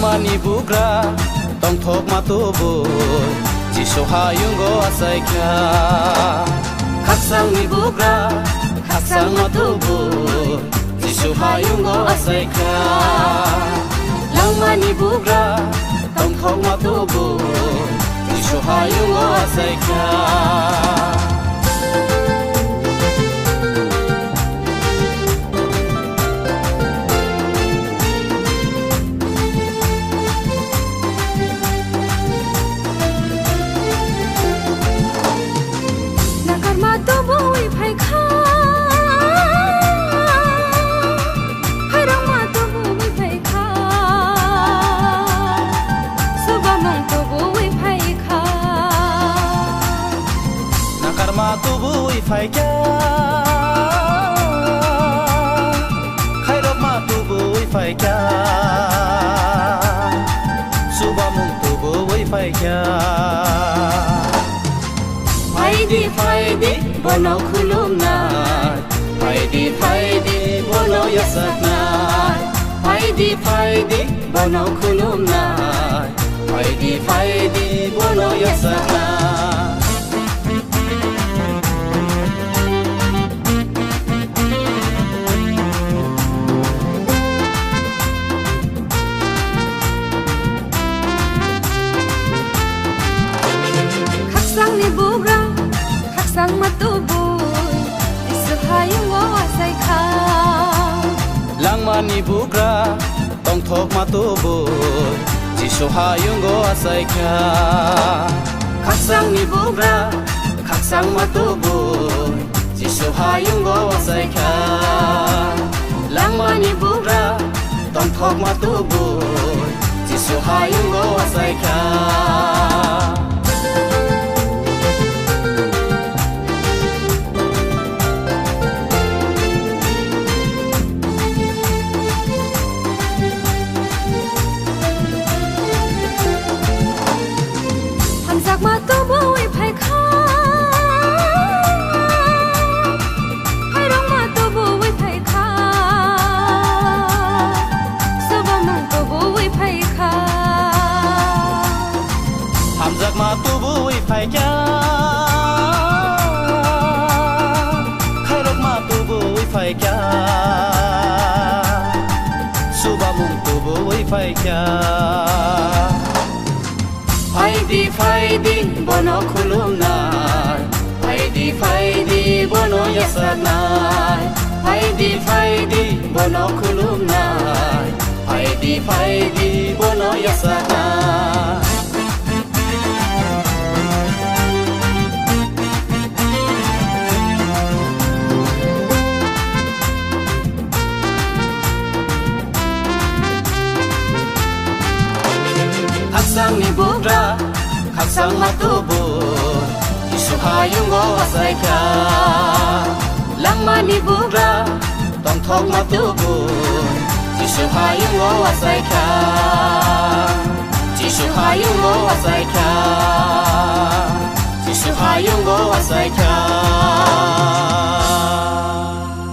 langmani bugra tong thok ma tu bu Jisoo hayung go asaika khaksang ni bugra khaksang ma tu bu Jisoo hayung go asaika langmani bugra tong thok ma tu bu Jisoo hayung go asaika Tubuh ifaiga, khairok ma tubuh ifaiga, subamung tubuh ifaiga. Faidi bono kulumna, faidi bono yasakna, faidi bono kulumna, faidi bono yasakna. Khaksang ni bugra, khaksang matubuy, Jisoo hayung go asaika. Langmani bugra, tong thok ma tu bu Jisoo hayung go asaika. Khaksang ni bugra, khaksang ma tu bu Jisoo hayung go asaika. Langmani bugra, tong thok ma tu bu Jisoo hayung go asaika. Ma tu bui phai kha, hai rong ma tu bui phai kha, soba mang tu bui phai kha. Hamzak ma tu bui phai kya, khairok ma tu bui phai kya, subamung tu bui phai kya. Faidi bono kulumnai, faidi bono yasaknai, faidi bono kulumnai, faidi bono yasaknai. Khaksang ni bugra, khaksang ma tu bu Jisoo hayung go asaika. Langmani bugra, tong thok ma tu bu Jisoo hayung go asaika. Jisoo hayung go asaika. Jisoo hayung go asaika.